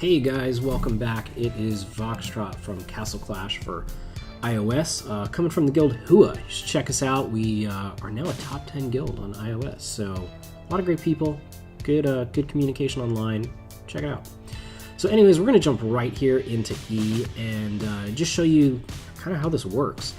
Hey guys, welcome back. It is Voxtrot from Castle Clash for iOS, coming from the guild Hooah. You should check us out. We are now a top 10 guild on iOS, so a lot of great people, good communication online. Check it out. So anyways, we're going to jump right here into E and just show you kind of how this works.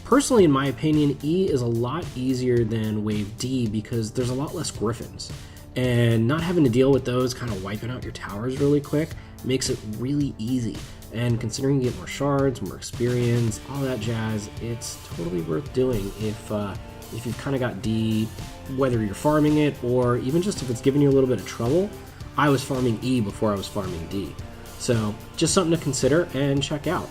Personally, in my opinion, E is a lot easier than Wave D because there's a lot less griffins. And not having to deal with those kind of wiping out your towers really quick makes it really easy. And considering you get more shards, more experience, all that jazz, it's totally worth doing if you've kind of got D, whether you're farming it or even just if it's giving you a little bit of trouble. I was farming E before I was farming D. So just something to consider and check out.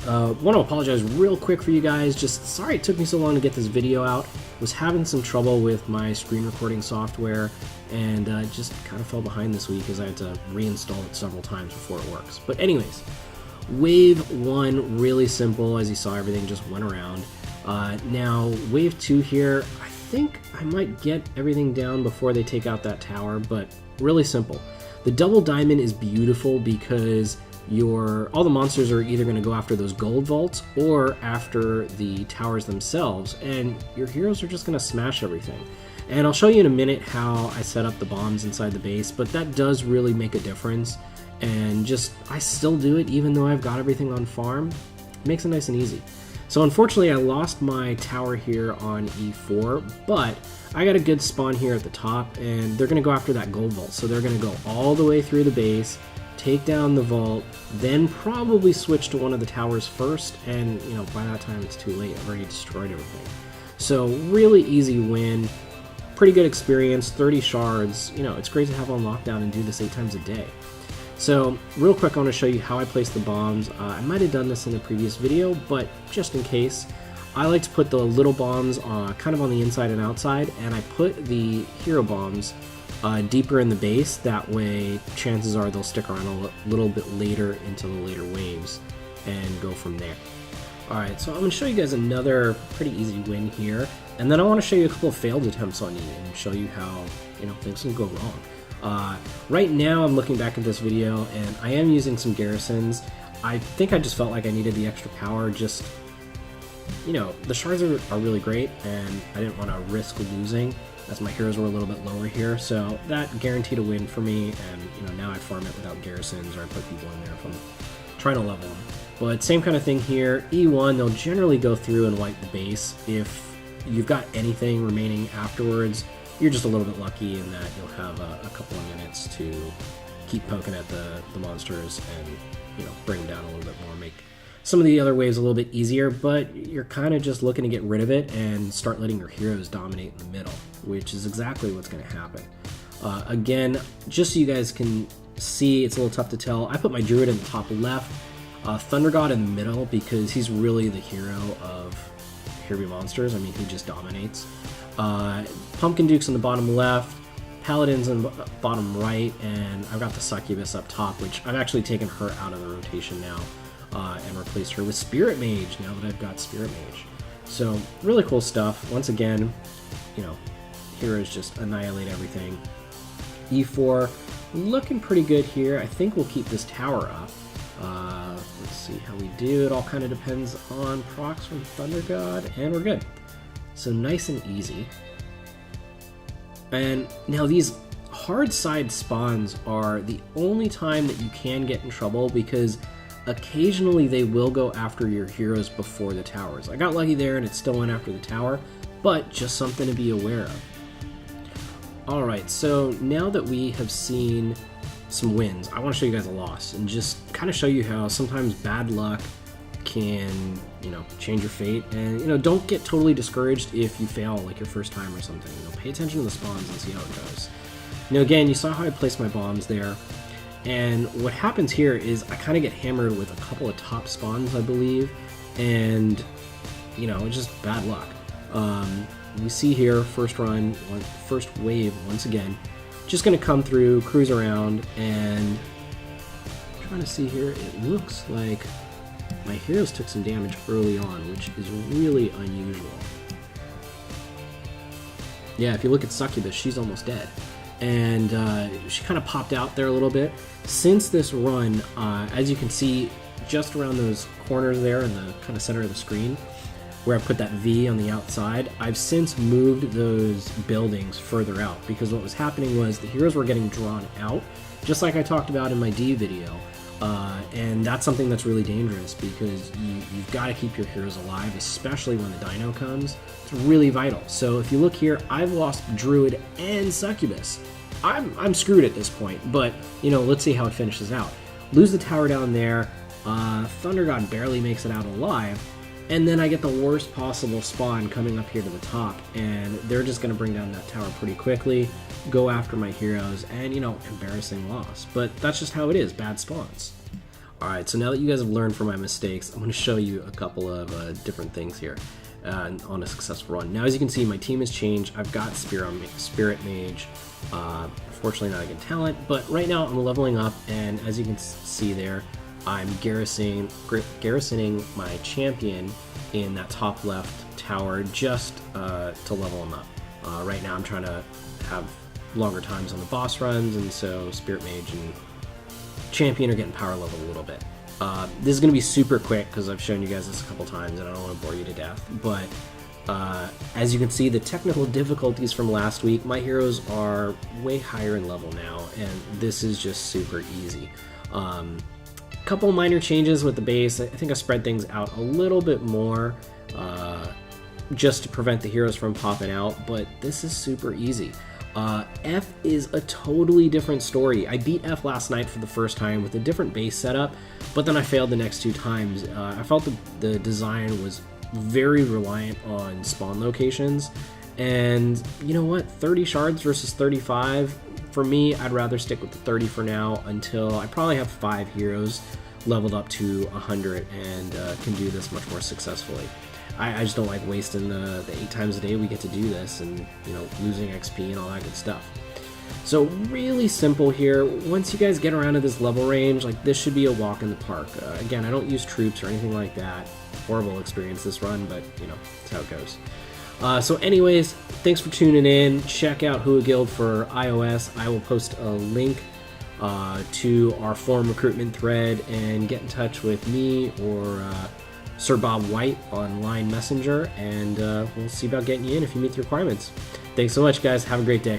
Want to apologize real quick for you guys. Just sorry it took me so long to get this video out. Was having some trouble with my screen recording software and just kind of fell behind this week as I had to reinstall it several times before it works. But anyways, Wave 1, really simple. As you saw, everything just went around. Now, Wave 2 here, I think I might get everything down before they take out that tower, but really simple. The double diamond is beautiful because all the monsters are either going to go after those gold vaults or after the towers themselves, and your heroes are just going to smash everything. And I'll show you in a minute how I set up the bombs inside the base, but that does really make a difference. And I still do it even though I've got everything on farm. It makes it nice and easy. So unfortunately I lost my tower here on E4, but I got a good spawn here at the top, and they're going to go after that gold vault. So they're going to go all the way through the base, take down the vault, then probably switch to one of the towers first, and by that time it's too late. I've already destroyed everything. So really easy win, pretty good experience, 30 shards. It's great to have on lockdown and do this 8 times a day. So real quick, I want to show you how I place the bombs. I might have done this in a previous video, but just in case, I like to put the little bombs kind of on the inside and outside, and I put the hero bombs deeper in the base. That way chances are they'll stick around a little bit later into the later waves and go from there. Alright, so I'm going to show you guys another pretty easy win here, and then I want to show you a couple of failed attempts on E and show you how things can go wrong. Right now I'm looking back at this video and I am using some garrisons. I think I just felt like I needed the extra power. Just the shards are really great and I didn't want to risk losing, as my heroes were a little bit lower here, so that guaranteed a win for me. And now I farm it without garrisons, or I put people in there if I'm trying to level them. But same kind of thing here. E1, they'll generally go through and wipe the base. If you've got anything remaining afterwards, you're just a little bit lucky in that you'll have a couple of minutes to keep poking at the monsters and bring them down a little bit more, make some of the other waves a little bit easier, but you're kind of just looking to get rid of it and start letting your heroes dominate in the middle, which is exactly what's going to happen. Again, just so you guys can see, it's a little tough to tell. I put my druid in the top left, Thunder God in the middle because he's really the hero of HBM monsters. I mean, he just dominates. Pumpkin Duke's in the bottom left, Paladin's in the bottom right, and I've got the Succubus up top, which I've actually taken her out of the rotation now. And replace her with Spirit Mage now that I've got Spirit Mage. So really cool stuff. Once again, heroes just annihilate everything. E4 looking pretty good here. I think we'll keep this tower up. Let's see how we do. It all kind of depends on procs from Thunder God, and we're good. So nice and easy. And now these hard side spawns are the only time that you can get in trouble because occasionally they will go after your heroes before the towers. I got lucky there and it still went after the tower, but just something to be aware of. Alright, so now that we have seen some wins, I want to show you guys a loss and just kind of show you how sometimes bad luck can, change your fate. And, don't get totally discouraged if you fail like your first time or something. Pay attention to the spawns and see how it goes. Again, you saw how I placed my bombs there. And what happens here is I kind of get hammered with a couple of top spawns, I believe, and, it's just bad luck. We see here, first wave, once again, just going to come through, cruise around, and I'm trying to see here, it looks like my heroes took some damage early on, which is really unusual. Yeah, if you look at Succubus, she's almost dead. and she kind of popped out there a little bit. Since this run, as you can see, just around those corners there in the kind of center of the screen, where I put that V on the outside, I've since moved those buildings further out, because what was happening was the heroes were getting drawn out, just like I talked about in my D video. And that's something that's really dangerous, because you've got to keep your heroes alive, especially when the dino comes. It's really vital. So if you look here, I've lost Druid and Succubus. I'm screwed at this point, but let's see how it finishes out. Lose the tower down there. Thunder God barely makes it out alive, and then I get the worst possible spawn coming up here to the top, and they're just going to bring down that tower pretty quickly, go after my heroes, and embarrassing loss. But that's just how it is, bad spawns. Alright, so now that you guys have learned from my mistakes, I'm going to show you a couple of different things here on a successful run. Now, as you can see, my team has changed. I've got Spirit Mage, unfortunately not against talent, but right now I'm leveling up, and as you can see there, I'm garrisoning my champion in that top left tower just to level him up. Right now I'm trying to have longer times on the boss runs, and so Spirit Mage and champion are getting power level a little bit. This is going to be super quick because I've shown you guys this a couple times and I don't want to bore you to death, but as you can see, the technical difficulties from last week, my heroes are way higher in level now, and this is just super easy. Couple minor changes with the base. I think I spread things out a little bit more just to prevent the heroes from popping out, but this is super easy. F is a totally different story. I beat F last night for the first time with a different base setup, but then I failed the next two times. I felt the design was very reliant on spawn locations, and you know what, 30 shards versus 35, for me, I'd rather stick with the 30 for now until I probably have 5 heroes leveled up to 100 and can do this much more successfully. I just don't like wasting the 8 times a day we get to do this, and losing XP and all that good stuff. So really simple here. Once you guys get around to this level range, like, this should be a walk in the park. Again, I don't use troops or anything like that. Horrible experience this run, but that's how it goes. So anyways, thanks for tuning in. Check out Hooah Guild for iOS. I will post a link to our forum recruitment thread, and get in touch with me or Sir Bob White on Line Messenger, and we'll see about getting you in if you meet the requirements. Thanks so much, guys. Have a great day.